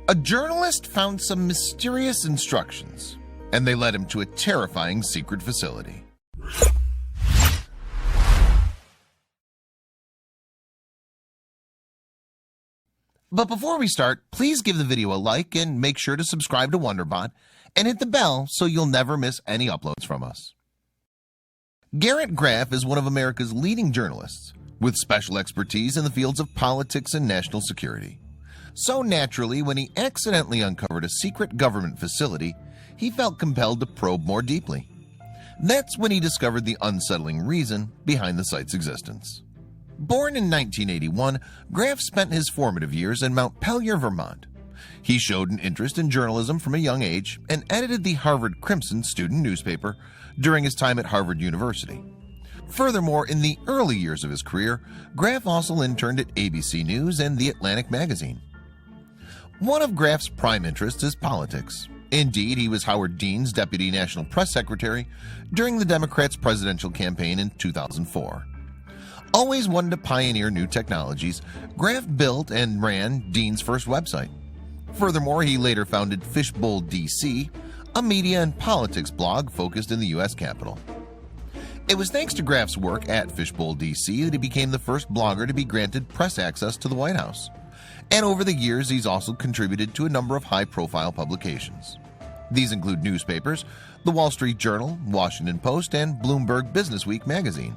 A journalist found some mysterious instructions, and they led him to a terrifying secret facility. But before we start, please give the video a like and make sure to subscribe to Wonderbot and hit the bell so you'll never miss any uploads from us. Garrett Graff is one of America's leading journalists with special expertise in the fields of politics and national security. So naturally, when he accidentally uncovered a secret government facility, he felt compelled to probe more deeply. That's when he discovered the unsettling reason behind the site's existence. Born in 1981, Graff spent his formative years in Mount Pelier, Vermont. He showed an interest in journalism from a young age and edited the Harvard Crimson student newspaper during his time at Harvard University. Furthermore, in the early years of his career, Graff also interned at ABC News and The Atlantic magazine. One of Graff's prime interests is politics. Indeed, he was Howard Dean's deputy national press secretary during the Democrats' presidential campaign in 2004. Always wanting to pioneer new technologies, Graff built and ran Dean's first website. Furthermore, he later founded Fishbowl DC, a media and politics blog focused in the U.S. Capitol. It was thanks to Graff's work at Fishbowl DC that he became the first blogger to be granted press access to the White House. And over the years, he's also contributed to a number of high-profile publications. These include newspapers, The Wall Street Journal, Washington Post, and Bloomberg Businessweek magazine.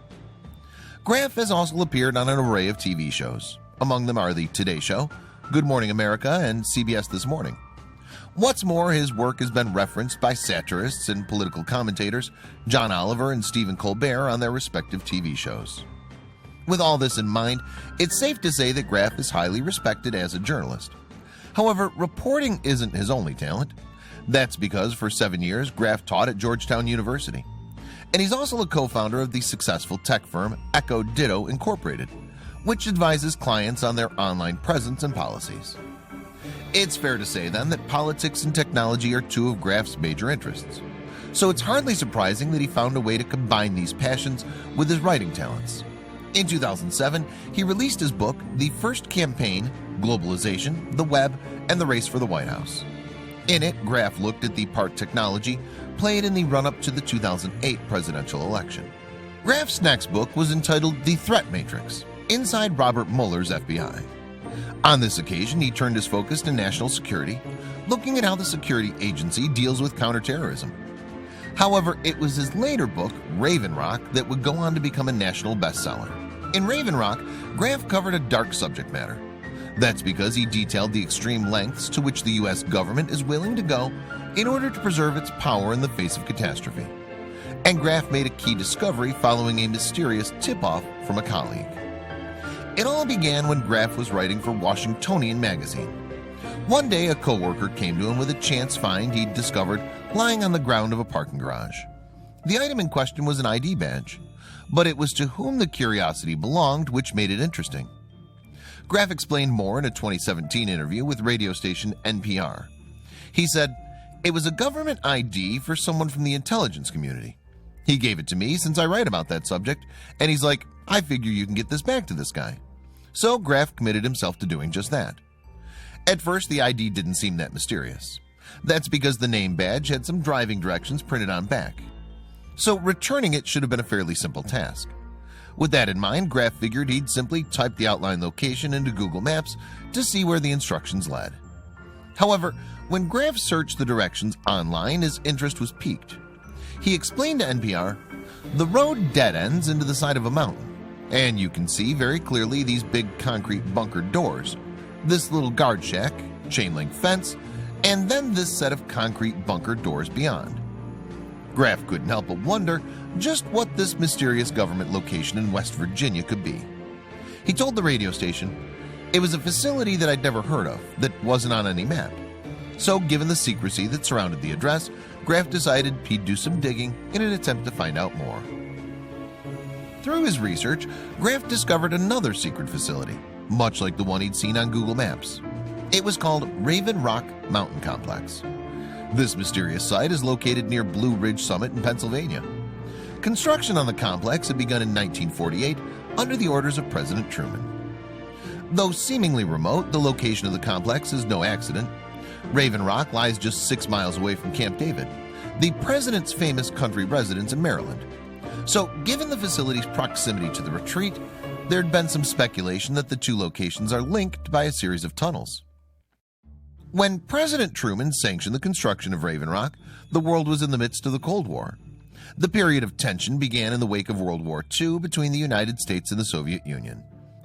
Graff has also appeared on an array of TV shows. Among them are The Today Show, Good Morning America, and CBS This Morning. What's more, his work has been referenced by satirists and political commentators John Oliver and Stephen Colbert on their respective TV shows. With all this in mind, it's safe to say that Graff is highly respected as a journalist. However, reporting isn't his only talent. That's because for 7 years, Graff taught at Georgetown University. And he's also a co-founder of the successful tech firm Echo Ditto Incorporated, which advises clients on their online presence and policies. It's fair to say then that politics and technology are two of Graff's major interests. So it's hardly surprising that he found a way to combine these passions with his writing talents. In 2007, he released his book, The First Campaign, Globalization, the Web, and the Race for the White House. In it, Graff looked at the part technology played in the run-up to the 2008 presidential election. Graff's next book was entitled The Threat Matrix, Inside Robert Mueller's FBI. On this occasion, he turned his focus to national security, looking at how the security agency deals with counterterrorism. However, it was his later book, Raven Rock, that would go on to become a national bestseller. In Raven Rock, Graff covered a dark subject matter. That's because he detailed the extreme lengths to which the U.S. government is willing to go in order to preserve its power in the face of catastrophe. And Graff made a key discovery following a mysterious tip-off from a colleague. It all began when Graff was writing for Washingtonian magazine. One day, a co-worker came to him with a chance find he'd discovered lying on the ground of a parking garage. The item in question was an ID badge, but it was to whom the curiosity belonged which made it interesting. Graff explained more in a 2017 interview with radio station NPR. He said, "It was a government ID for someone from the intelligence community. He gave it to me since I write about that subject, and he's like, I figure you can get this back to this guy." So Graff committed himself to doing just that. At first, the ID didn't seem that mysterious. That's because the name badge had some driving directions printed on back. So returning it should have been a fairly simple task. With that in mind, Graff figured he'd simply type the outline location into Google Maps to see where the instructions led. However, when Graff searched the directions online, his interest was piqued. He explained to NPR, "The road dead ends into the side of a mountain, and you can see very clearly these big concrete bunkered doors, this little guard shack, chain link fence, and then this set of concrete bunkered doors beyond." Graff couldn't help but wonder just what this mysterious government location in West Virginia could be. He told the radio station, "It was a facility that I'd never heard of, that wasn't on any map." So given the secrecy that surrounded the address, Graff decided he'd do some digging in an attempt to find out more. Through his research, Graff discovered another secret facility, much like the one he'd seen on Google Maps. It was called Raven Rock Mountain Complex. This mysterious site is located near Blue Ridge Summit in Pennsylvania. Construction on the complex had begun in 1948 under the orders of President Truman. Though seemingly remote, the location of the complex is no accident. Raven Rock lies just 6 miles away from Camp David, the president's famous country residence in Maryland. So, given the facility's proximity to the retreat, there'd been some speculation that the two locations are linked by a series of tunnels. When President Truman sanctioned the construction of Raven Rock, the world was in the midst of the Cold War. The period of tension began in the wake of World War II between the United States and the Soviet Union.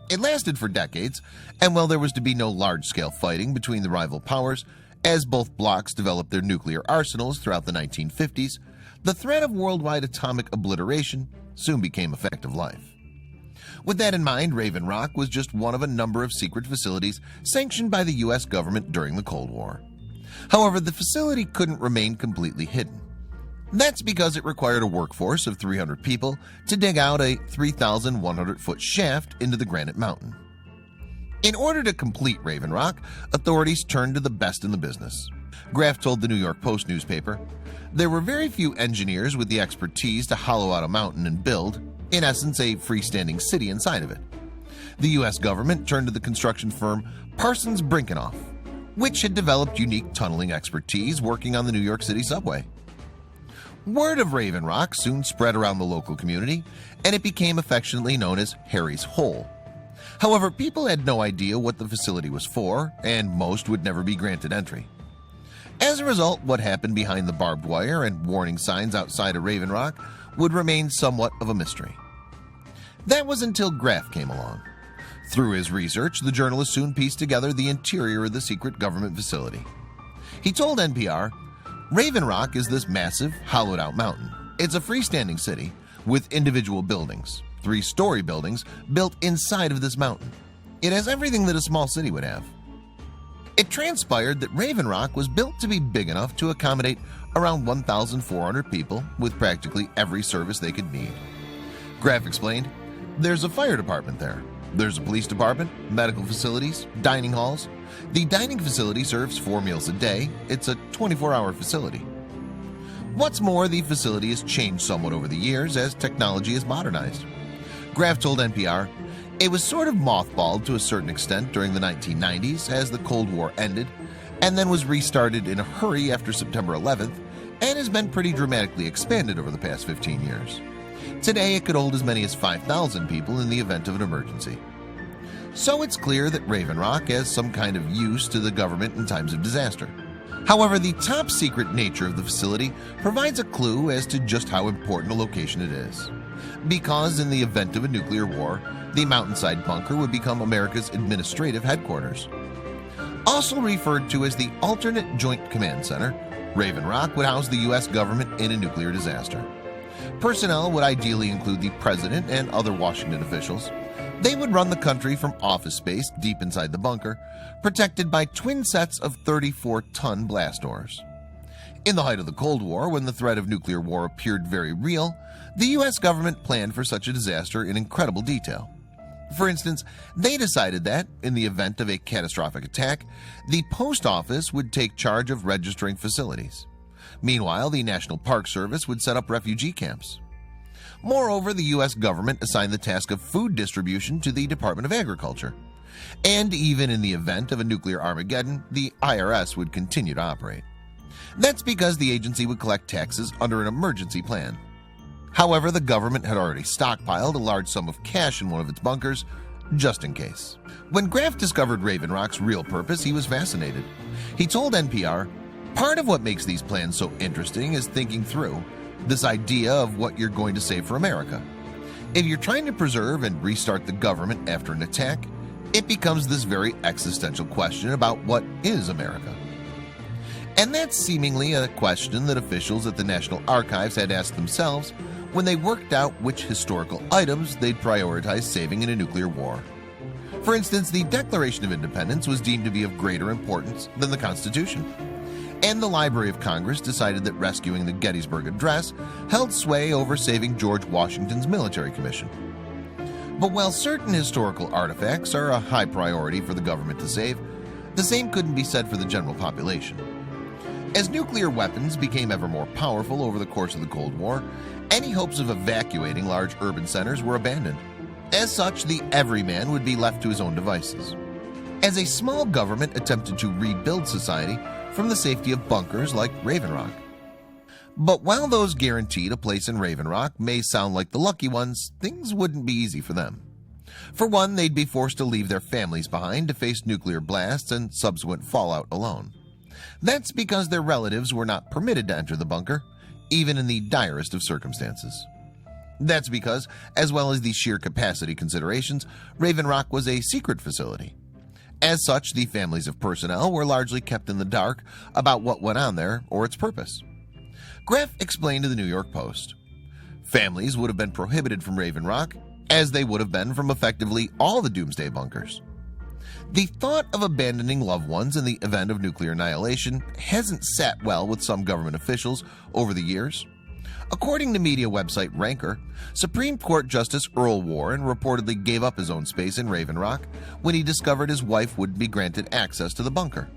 It lasted for decades, and while there was to be no large-scale fighting between the rival powers, as both blocs developed their nuclear arsenals throughout the 1950s, the threat of worldwide atomic obliteration soon became a fact of life. With that in mind, Raven Rock was just one of a number of secret facilities sanctioned by the U.S. government during the Cold War. However, the facility couldn't remain completely hidden. That's because it required a workforce of 300 people to dig out a 3,100-foot shaft into the granite mountain. In order to complete Raven Rock, authorities turned to the best in the business. Graff told the New York Post newspaper, "There were very few engineers with the expertise to hollow out a mountain and build, in essence, a freestanding city inside of it. The U.S. government turned to the construction firm Parsons Brinckerhoff, which had developed unique tunneling expertise working on the New York City subway." Word of Raven Rock soon spread around the local community, and it became affectionately known as Harry's Hole. However, people had no idea what the facility was for, and most would never be granted entry. As a result, what happened behind the barbed wire and warning signs outside of Raven Rock would remain somewhat of a mystery. That was until Graff came along. Through his research, the journalist soon pieced together the interior of the secret government facility. He told NPR, "Raven Rock is this massive, hollowed-out mountain. It's a freestanding city with individual buildings, 3-story buildings built inside of this mountain. It has everything that a small city would have." It transpired that Raven Rock was built to be big enough to accommodate around 1,400 people with practically every service they could need. Graff explained, "There's a fire department there. There's a police department, medical facilities, dining halls. The dining facility serves 4 meals a day. It's a 24-hour facility. What's more, the facility has changed somewhat over the years as technology has modernized." Graff told NPR, "It was sort of mothballed to a certain extent during the 1990s as the Cold War ended, and then was restarted in a hurry after September 11th, and has been pretty dramatically expanded over the past 15 years. Today, it could hold as many as 5,000 people in the event of an emergency." So it's clear that Raven Rock has some kind of use to the government in times of disaster. However, the top-secret nature of the facility provides a clue as to just how important a location it is. Because in the event of a nuclear war, the mountainside bunker would become America's administrative headquarters. Also referred to as the Alternate Joint Command Center, Raven Rock would house the U.S. government in a nuclear disaster. Personnel would ideally include the president and other Washington officials. They would run the country from office space deep inside the bunker, protected by twin sets of 34-ton blast doors. In the height of the Cold War, when the threat of nuclear war appeared very real, the U.S. government planned for such a disaster in incredible detail. For instance, they decided that, in the event of a catastrophic attack, the post office would take charge of registering facilities. Meanwhile, the National Park Service would set up refugee camps. Moreover, the U.S. government assigned the task of food distribution to the Department of Agriculture. And even in the event of a nuclear Armageddon, the IRS would continue to operate. That's because the agency would collect taxes under an emergency plan. However, the government had already stockpiled a large sum of cash in one of its bunkers, just in case. When Graff discovered Raven Rock's real purpose, he was fascinated. He told NPR, "Part of what makes these plans so interesting is thinking through this idea of what you're going to save for America. If you're trying to preserve and restart the government after an attack, it becomes this very existential question about what is America." And that's seemingly a question that officials at the National Archives had asked themselves when they worked out which historical items they'd prioritize saving in a nuclear war. For instance, the Declaration of Independence was deemed to be of greater importance than the Constitution. And the Library of Congress decided that rescuing the Gettysburg Address held sway over saving George Washington's military commission. But while certain historical artifacts are a high priority for the government to save, the same couldn't be said for the general population. As nuclear weapons became ever more powerful over the course of the Cold War, any hopes of evacuating large urban centers were abandoned. As such, the everyman would be left to his own devices. as a small government attempted to rebuild society from the safety of bunkers like Raven Rock. But while those guaranteed a place in Raven Rock may sound like the lucky ones, things wouldn't be easy for them. For one, they'd be forced to leave their families behind to face nuclear blasts and subsequent fallout alone. That's because their relatives were not permitted to enter the bunker, even in the direst of circumstances. That's because, as well as the sheer capacity considerations, Raven Rock was a secret facility. As such, the families of personnel were largely kept in the dark about what went on there or its purpose. Graff explained to the New York Post, "Families would have been prohibited from Raven Rock, as they would have been from effectively all the doomsday bunkers. The thought of abandoning loved ones in the event of nuclear annihilation hasn't sat well with some government officials over the years." According to media website Ranker, Supreme Court Justice Earl Warren reportedly gave up his own space in Raven Rock when he discovered his wife wouldn't be granted access to the bunker.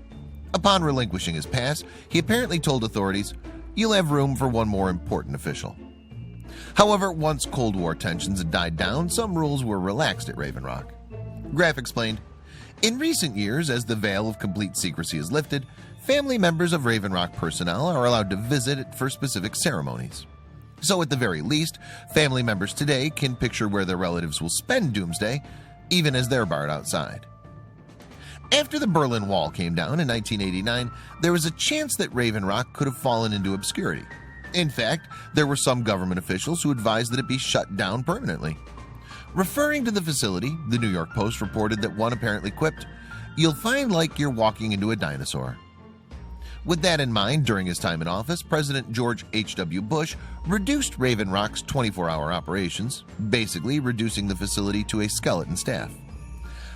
Upon relinquishing his pass, he apparently told authorities, "You'll have room for one more important official." However, once Cold War tensions had died down, some rules were relaxed at Raven Rock. Graff explained, "In recent years, as the veil of complete secrecy is lifted, family members of Raven Rock personnel are allowed to visit it for specific ceremonies. So at the very least, family members today can picture where their relatives will spend doomsday, even as they're barred outside." After the Berlin Wall came down in 1989, there was a chance that Raven Rock could have fallen into obscurity. In fact, there were some government officials who advised that it be shut down permanently. Referring to the facility, the New York Post reported that one apparently quipped, "You'll find like you're walking into a dinosaur." With that in mind, during his time in office, President George H.W. Bush reduced Raven Rock's 24-hour operations, basically reducing the facility to a skeleton staff.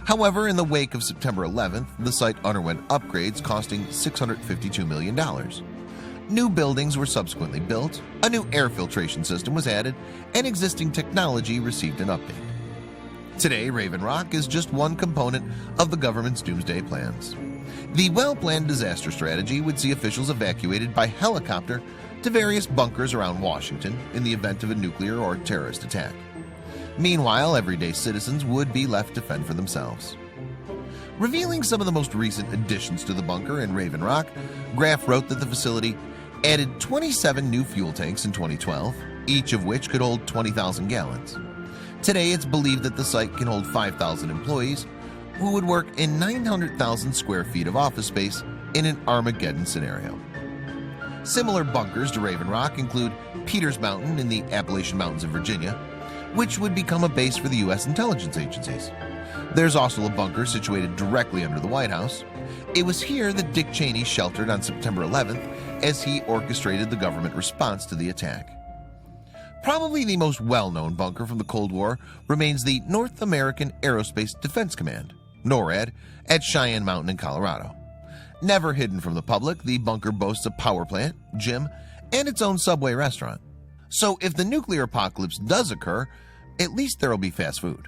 However, in the wake of September 11th, the site underwent upgrades costing $652 million. New buildings were subsequently built, a new air filtration system was added, and existing technology received an update. Today, Raven Rock is just one component of the government's doomsday plans. The well-planned disaster strategy would see officials evacuated by helicopter to various bunkers around Washington in the event of a nuclear or terrorist attack. Meanwhile, everyday citizens would be left to fend for themselves. Revealing some of the most recent additions to the bunker in Raven Rock, Graff wrote that the facility added 27 new fuel tanks in 2012, each of which could hold 20,000 gallons. Today, it's believed that the site can hold 5,000 employees who would work in 900,000 square feet of office space in an Armageddon scenario. Similar bunkers to Raven Rock include Peters Mountain in the Appalachian Mountains of Virginia, which would become a base for the U.S. intelligence agencies. There's also a bunker situated directly under the White House. It was here that Dick Cheney sheltered on September 11th as he orchestrated the government response to the attack. Probably the most well-known bunker from the Cold War remains the North American Aerospace Defense Command, NORAD, at Cheyenne Mountain in Colorado. Never hidden from the public, the bunker boasts a power plant, gym, and its own Subway restaurant. So if the nuclear apocalypse does occur, at least there'll be fast food.